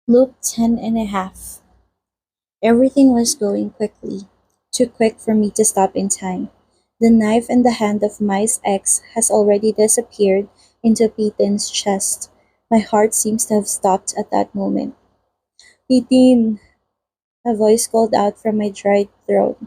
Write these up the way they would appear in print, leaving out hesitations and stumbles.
Loop 10 and a half. Everything was going quickly, too quick for me to stop in time. The knife in the hand of my ex has already disappeared into Peyton's chest. My heart seems to have stopped at that moment. Peyton! A voice called out from my dry throat.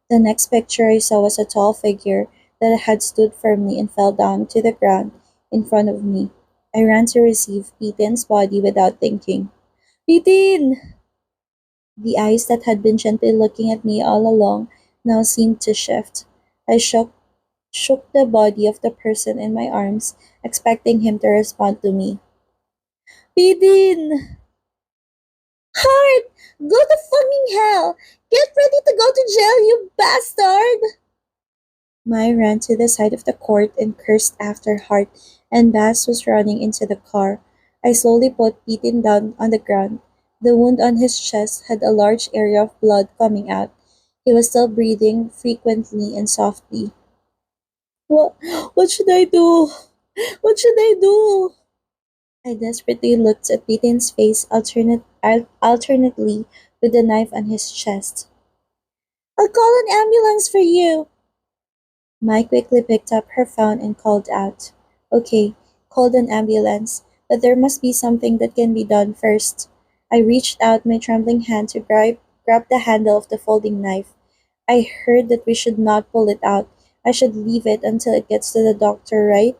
The next picture I saw was a tall figure that had stood firmly and fell down to the ground in front of me. I ran to receive Peyton's body without thinking. Peyton! The eyes that had been gently looking at me all along now seemed to shift. I shook the body of the person in my arms, expecting him to respond to me. Peyton! Heart! Go to fucking hell! Get ready to go to jail, you bastard! Mai ran to the side of the court and cursed after Hart, and Bass was running into the car. I slowly put Peyton down on the ground. The wound on his chest had a large area of blood coming out. He was still breathing frequently and softly. What, what should I do? What should I do? I desperately looked at Peyton's face alternately with the knife on his chest. I'll call an ambulance for you. Mai quickly picked up her phone and called out. Okay, called an ambulance, but there must be something that can be done first. I reached out my trembling hand to grab the handle of the folding knife. I heard that we should not pull it out. I should leave it until it gets to the doctor, right?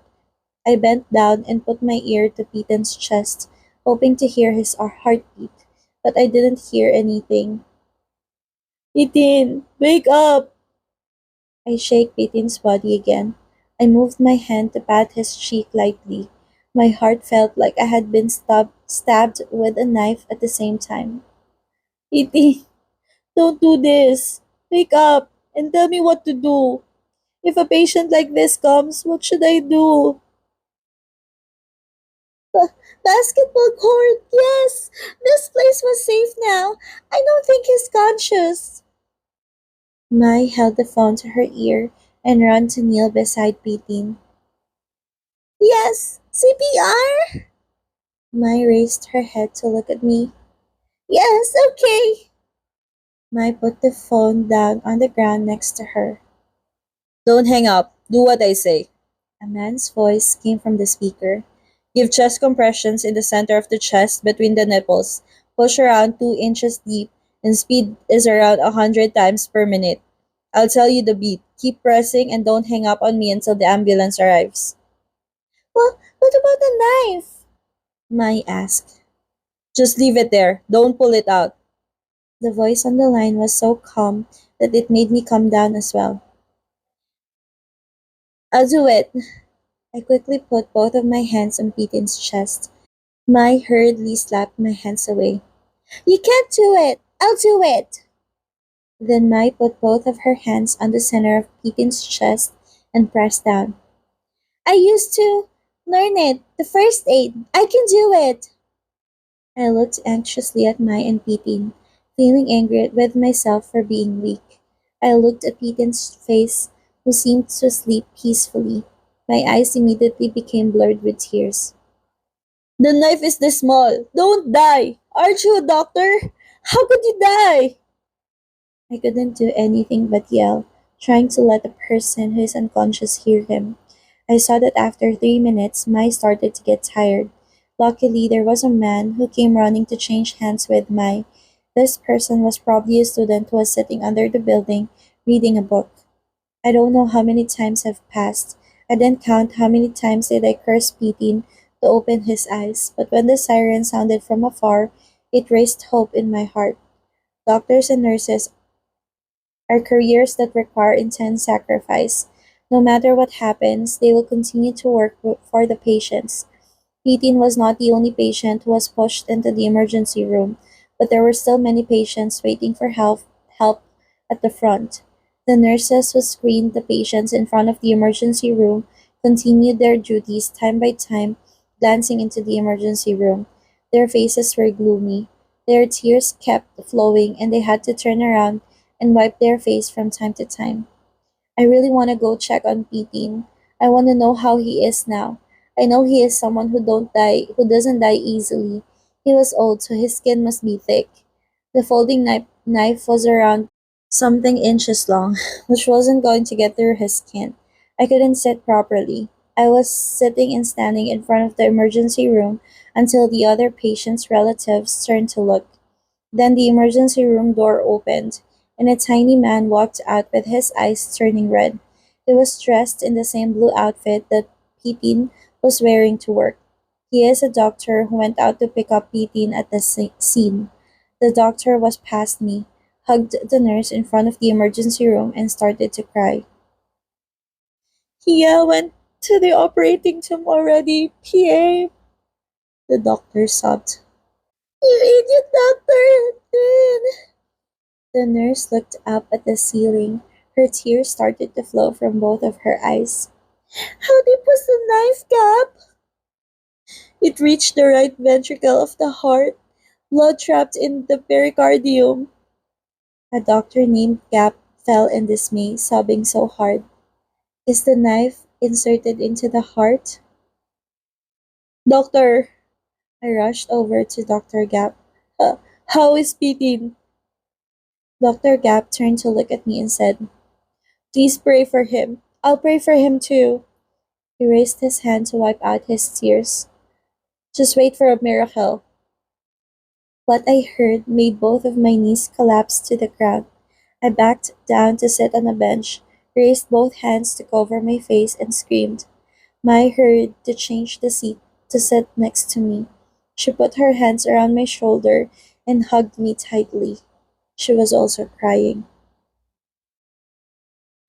I bent down and put my ear to Peyton's chest, hoping to hear his heartbeat, but I didn't hear anything. Peyton, wake up! I shake Peyton's body again. I moved my hand to pat his cheek lightly. My heart felt like I had been stabbed with a knife at the same time. Peyton, don't do this. Wake up and tell me what to do. If a patient like this comes, what should I do? Basketball court, yes! This place was safe now. I don't think he's conscious. Mai held the phone to her ear and ran to kneel beside Peyton. Yes, CPR? Mai raised her head to look at me. Yes, okay. Mai put the phone down on the ground next to her. Don't hang up. Do what I say. A man's voice came from the speaker. Give chest compressions in the center of the chest between the nipples. Push around 2 inches deep and speed is around 100 times per minute. I'll tell you the beat. Keep pressing and don't hang up on me until the ambulance arrives. Well, what about the knife? Mai asked. Just leave it there. Don't pull it out. The voice on the line was so calm that it made me calm down as well. I'll do it. I quickly put both of my hands on Peyton's chest. Mai hurriedly slapped my hands away. You can't do it! I'll do it! Then Mai put both of her hands on the center of Peyton's chest and pressed down. I used to learn it, the first aid. I can do it! I looked anxiously at Mai and Peyton, feeling angry with myself for being weak. I looked at Peyton's face, who seemed to sleep peacefully. My eyes immediately became blurred with tears. The knife is this small. Don't die! Aren't you a doctor? How could you die? I couldn't do anything but yell, trying to let the person who is unconscious hear him. I saw that after 3 minutes, Mai started to get tired. Luckily, there was a man who came running to change hands with Mai. This person was probably a student who was sitting under the building reading a book. I don't know how many times have passed. I didn't count how many times did I curse Pitin to open his eyes, but when the siren sounded from afar, it raised hope in my heart. Doctors and nurses are careers that require intense sacrifice. No matter what happens, they will continue to work for the patients. Pitin was not the only patient who was pushed into the emergency room, but there were still many patients waiting for help at the front. The nurses who screened the patients in front of the emergency room continued their duties time by time, glancing into the emergency room. Their faces were gloomy. Their tears kept flowing, and they had to turn around and wipe their face from time to time. I really want to go check on Pitin. I want to know how he is now. I know he is someone who doesn't die easily. He was old, so his skin must be thick. The folding knife was around something inches long, which wasn't going to get through his skin. I couldn't sit properly. I was sitting and standing in front of the emergency room until the other patient's relatives turned to look. Then the emergency room door opened, and a tiny man walked out with his eyes turning red. He was dressed in the same blue outfit that Pitin was wearing to work. He is a doctor who went out to pick up Pitin at the scene. The doctor was past me, hugged the nurse in front of the emergency room, and started to cry. Kia went to the operating room already, PA, the doctor sobbed. You idiot doctor! The nurse looked up at the ceiling. Her tears started to flow from both of her eyes. How deep was the knife gap? It reached the right ventricle of the heart, blood trapped in the pericardium. A doctor named Gap fell in dismay, sobbing so hard. Is the knife inserted into the heart? Doctor! I rushed over to Dr. Gap. How is Pitin? Dr. Gap turned to look at me and said, Please pray for him. I'll pray for him too. He raised his hand to wipe out his tears. Just wait for a miracle. What I heard made both of my knees collapse to the ground. I backed down to sit on a bench, raised both hands to cover my face, and screamed. Mai hurried to change the seat to sit next to me. She put her hands around my shoulder and hugged me tightly. She was also crying.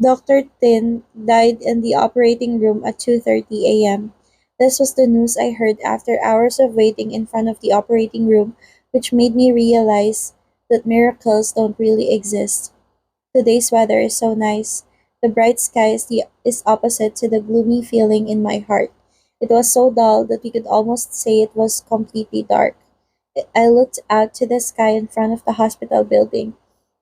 Dr. Tin died in the operating room at 2:30 a.m. This was the news I heard after hours of waiting in front of the operating room, which made me realize that miracles don't really exist. Today's weather is so nice. The bright sky is opposite to the gloomy feeling in my heart. It was so dull that we could almost say it was completely dark. I looked out to the sky in front of the hospital building.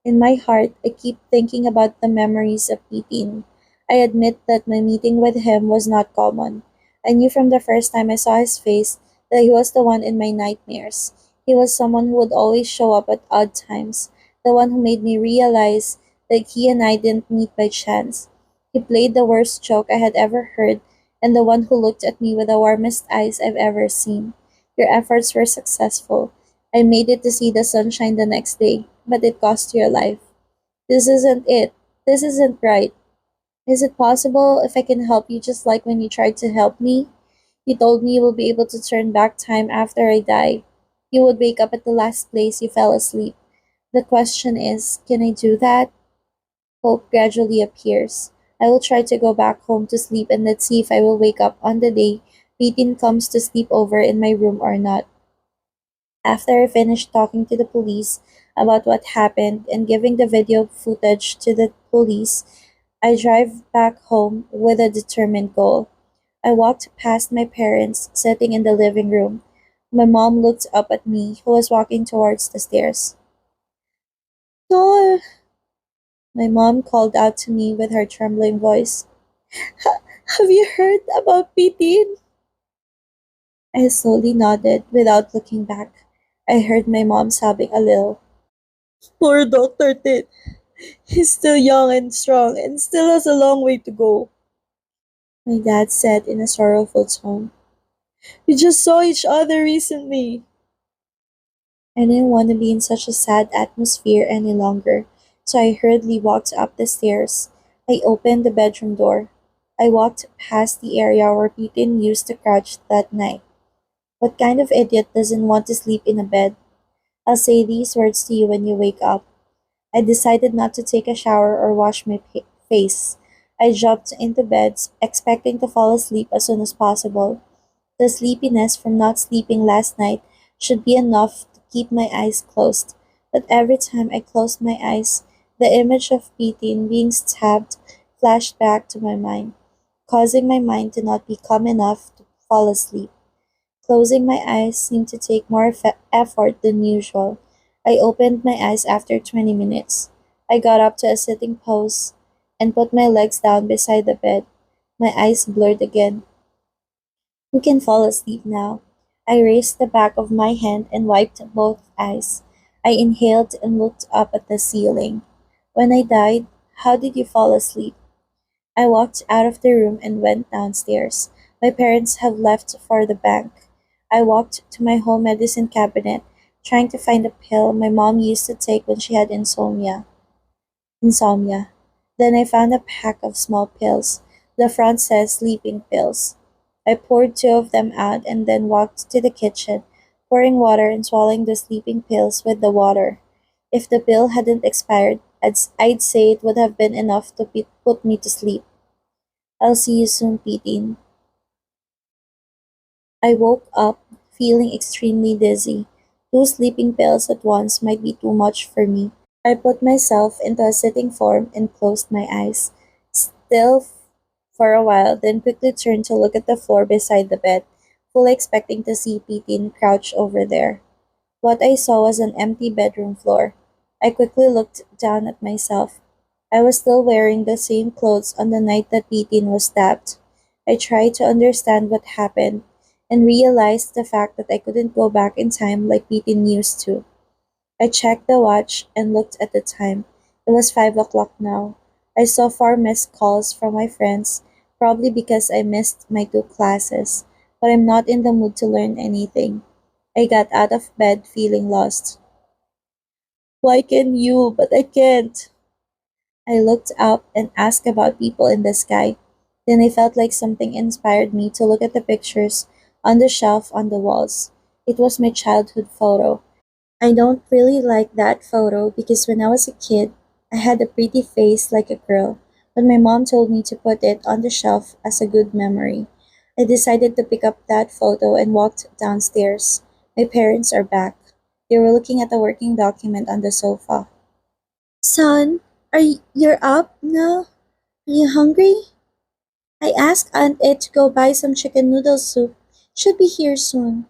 In my heart, I keep thinking about the memories of Pitin. I admit that my meeting with him was not common. I knew from the first time I saw his face that he was the one in my nightmares. He was someone who would always show up at odd times, the one who made me realize that he and I didn't meet by chance. He played the worst joke I had ever heard, and the one who looked at me with the warmest eyes I've ever seen. Your efforts were successful. I made it to see the sunshine the next day, but it cost your life. This isn't it. This isn't right. Is it possible if I can help you just like when you tried to help me? You told me you will be able to turn back time after I die. You would wake up at the last place you fell asleep. The question is, can I do that? Hope gradually appears. I will try to go back home to sleep and let's see if I will wake up on the day Peyton comes to sleep over in my room or not. After I finished talking to the police about what happened and giving the video footage to the police, I drive back home with a determined goal. I walked past my parents sitting in the living room. My mom looked up at me, who was walking towards the stairs. Dor! My mom called out to me with her trembling voice. Have you heard about Pitin? I slowly nodded without looking back. I heard my mom sobbing a little. Poor Dr. Tit. He's still young and strong and still has a long way to go, my dad said in a sorrowful tone. We just saw each other recently. I didn't want to be in such a sad atmosphere any longer, so I hurriedly walked up the stairs. I opened the bedroom door. I walked past the area where Pitin used to crouch that night. What kind of idiot doesn't want to sleep in a bed? I'll say these words to you when you wake up. I decided not to take a shower or wash my face. I jumped into bed, expecting to fall asleep as soon as possible. The sleepiness from not sleeping last night should be enough to keep my eyes closed, but every time I closed my eyes, the image of Pitin being stabbed flashed back to my mind, causing my mind to not be calm enough to fall asleep. Closing my eyes seemed to take more effort than usual. I opened my eyes after 20 minutes. I got up to a sitting pose and put my legs down beside the bed. My eyes blurred again. You can fall asleep now. I raised the back of my hand and wiped both eyes. I inhaled and looked up at the ceiling. When I died, how did you fall asleep? I walked out of the room and went downstairs. My parents have left for the bank. I walked to my home medicine cabinet, trying to find a pill my mom used to take when she had insomnia. Then I found a pack of small pills. The front says sleeping pills. I poured two of them out and then walked to the kitchen, pouring water and swallowing the sleeping pills with the water. If the pill hadn't expired, I'd say it would have been enough to put me to sleep. I'll see you soon, Pitin. I woke up feeling extremely dizzy. Two sleeping pills at once might be too much for me. I put myself into a sitting form and closed my eyes. Still for a while, then quickly turned to look at the floor beside the bed, fully expecting to see Pitin crouch over there. What I saw was an empty bedroom floor. I quickly looked down at myself. I was still wearing the same clothes on the night that Pitin was stabbed. I tried to understand what happened and realized the fact that I couldn't go back in time like Pitin used to. I checked the watch and looked at the time. It was 5 o'clock now. I saw four missed calls from my friends, probably because I missed my two classes, but I'm not in the mood to learn anything. I got out of bed feeling lost. Why can you, but I can't? I looked up and asked about people in the sky. Then I felt like something inspired me to look at the pictures on the shelf on the walls. It was my childhood photo. I don't really like that photo because when I was a kid, I had a pretty face like a girl, but my mom told me to put it on the shelf as a good memory. I decided to pick up that photo and walked downstairs. My parents are back. They were looking at a working document on the sofa. Son, you're up now? Are you hungry? I asked Aunt Ed to go buy some chicken noodle soup. Should be here soon.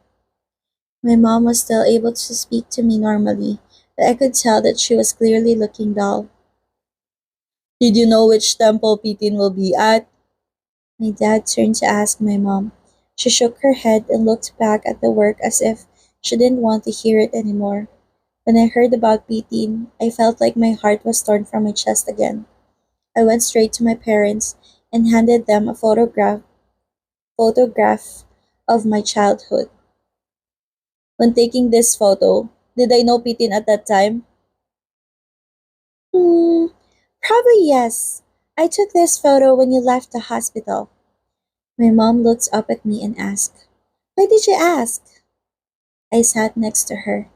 My mom was still able to speak to me normally, but I could tell that she was clearly looking dull. Did you know which temple Pitin will be at? My dad turned to ask my mom. She shook her head and looked back at the work as if she didn't want to hear it anymore. When I heard about Pitin, I felt like my heart was torn from my chest again. I went straight to my parents and handed them a photograph of my childhood. When taking this photo, did I know Pitin at that time? Hmm, probably yes. I took this photo when you left the hospital. My mom looked up at me and asked, why did you ask? I sat next to her.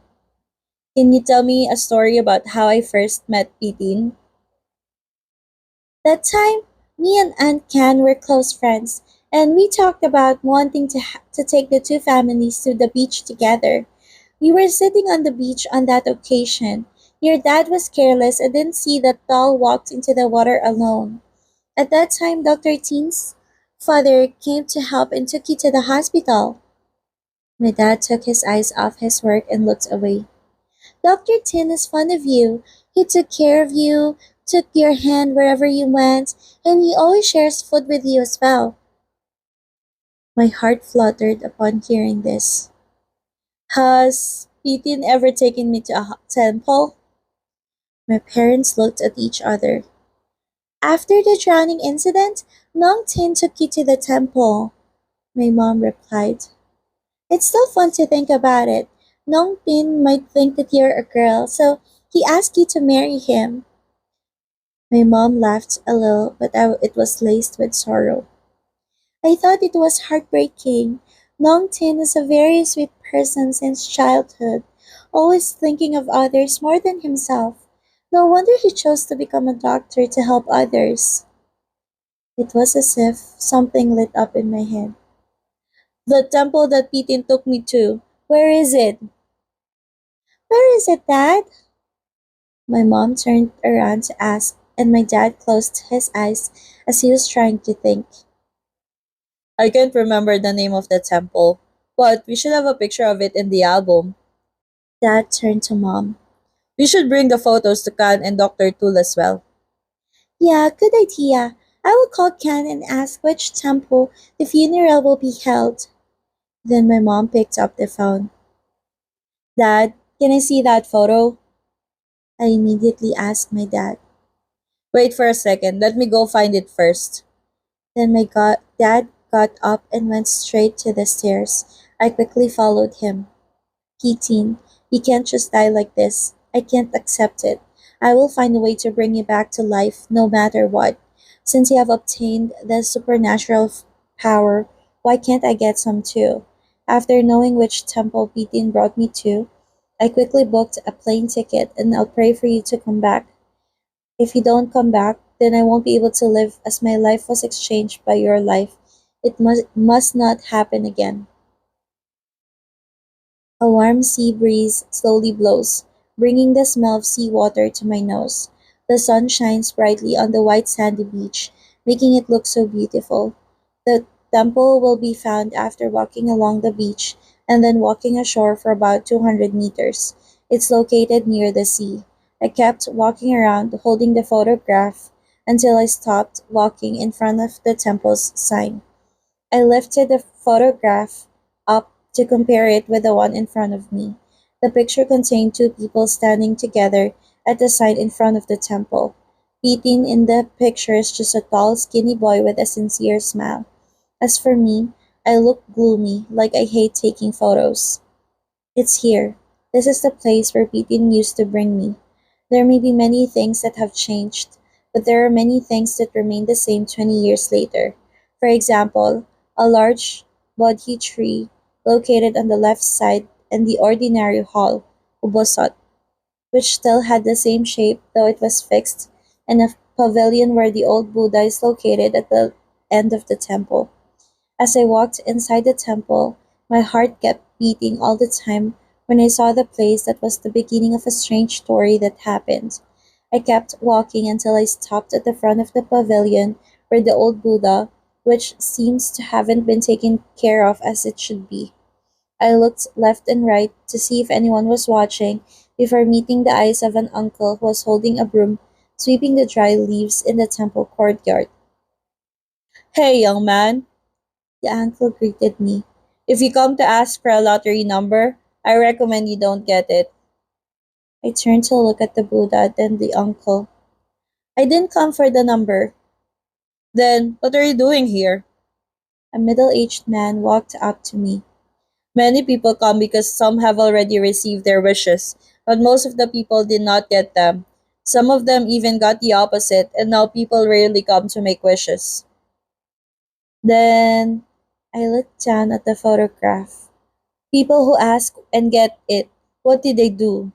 Can you tell me a story about how I first met Pitin? That time, me and Aunt Can were close friends, and we talked about wanting to take the two families to the beach together. We were sitting on the beach on that occasion. Your dad was careless and didn't see that doll walked into the water alone. At that time, Dr. Teen's father came to help and took you to the hospital. My dad took his eyes off his work and looked away. Dr. Tin is fond of you. He took care of you, took your hand wherever you went, and he always shares food with you as well. My heart fluttered upon hearing this. Has Pitin ever taken me to a temple? My parents looked at each other. After the drowning incident, Nong Tin took you to the temple, my mom replied. It's still fun to think about it. Nong Tin might think that you're a girl, so he asked you to marry him. My mom laughed a little, but it was laced with sorrow. I thought it was heartbreaking. Nong Tin is a very sweet person since childhood, always thinking of others more than himself. No wonder he chose to become a doctor to help others. It was as if something lit up in my head. The temple that Pitin took me to, where is it? Where is it, Dad? My mom turned around to ask, and my dad closed his eyes as he was trying to think. I can't remember the name of the temple, but we should have a picture of it in the album. Dad turned to Mom. We should bring the photos to Khan and Dr. Tool as well. Yeah, good idea. I will call Ken and ask which temple the funeral will be held. Then my mom picked up the phone. Dad, can I see that photo? I immediately asked my dad. Wait for a second, let me go find it first. Then dad got up and went straight to the stairs. I quickly followed him. Keaton, you can't just die like this. I can't accept it. I will find a way to bring you back to life, no matter what. Since you have obtained the supernatural power, why can't I get some too? After knowing which temple Keaton brought me to, I quickly booked a plane ticket and I'll pray for you to come back. If you don't come back, then I won't be able to live as my life was exchanged by your life. It must not happen again. A warm sea breeze slowly blows, bringing the smell of seawater to my nose. The sun shines brightly on the white sandy beach, making it look so beautiful. The temple will be found after walking along the beach and then walking ashore for about 200 meters. It's located near the sea. I kept walking around holding the photograph until I stopped walking in front of the temple's sign. I lifted the photograph up to compare it with the one in front of me. The picture contained two people standing together at the sign in front of the temple. Beating in the picture is just a tall, skinny boy with a sincere smile. As for me, I look gloomy, like I hate taking photos. It's here. This is the place where Pitin used to bring me. There may be many things that have changed, but there are many things that remain the same 20 years later. For example, a large bodhi tree located on the left side and the ordinary hall, Ubosot, which still had the same shape though it was fixed, and a pavilion where the old Buddha is located at the end of the temple. As I walked inside the temple, my heart kept beating all the time when I saw the place that was the beginning of a strange story that happened. I kept walking until I stopped at the front of the pavilion where the old Buddha, which seems to haven't been taken care of as it should be. I looked left and right to see if anyone was watching before meeting the eyes of an uncle who was holding a broom, sweeping the dry leaves in the temple courtyard. Hey, young man, the uncle greeted me. If you come to ask for a lottery number, I recommend you don't get it. I turned to look at the Buddha, then the uncle. I didn't come for the number. Then, what are you doing here? A middle aged man walked up to me. Many people come because some have already received their wishes, but most of the people did not get them. Some of them even got the opposite, and now people rarely come to make wishes. Then I looked down at the photograph. People who ask and get it, what did they do?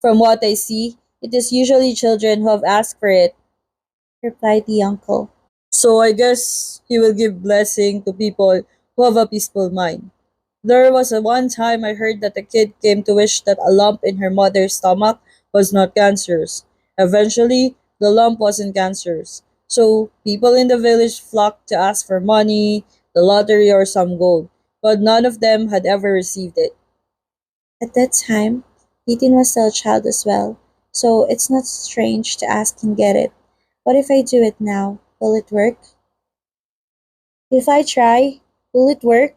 From what I see, it is usually children who have asked for it, replied the uncle. So I guess he will give blessing to people who have a peaceful mind. There was a one time I heard that a kid came to wish that a lump in her mother's stomach was not cancerous. Eventually, the lump wasn't cancerous. So people in the village flocked to ask for money, the lottery, or some gold, but none of them had ever received it. At that time, Ethan was still a child as well, so it's not strange to ask and get it. What if I do it now? Will it work? If I try, will it work?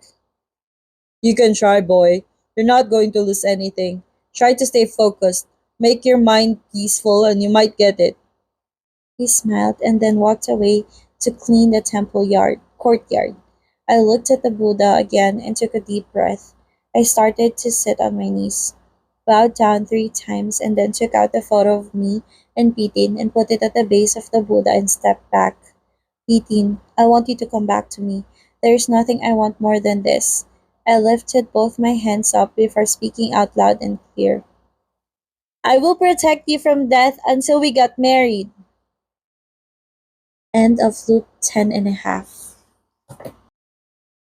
You can try, boy. You're not going to lose anything. Try to stay focused. Make your mind peaceful and you might get it. He smiled and then walked away to clean the courtyard. I looked at the Buddha again and took a deep breath. I started to sit on my knees, bowed down 3 times, and then took out a photo of me and Pitin and put it at the base of the Buddha and stepped back. Pitin, I want you to come back to me. There is nothing I want more than this. I lifted both my hands up before speaking out loud and clear. I will protect you from death until we got married. End of loop 10 and a half.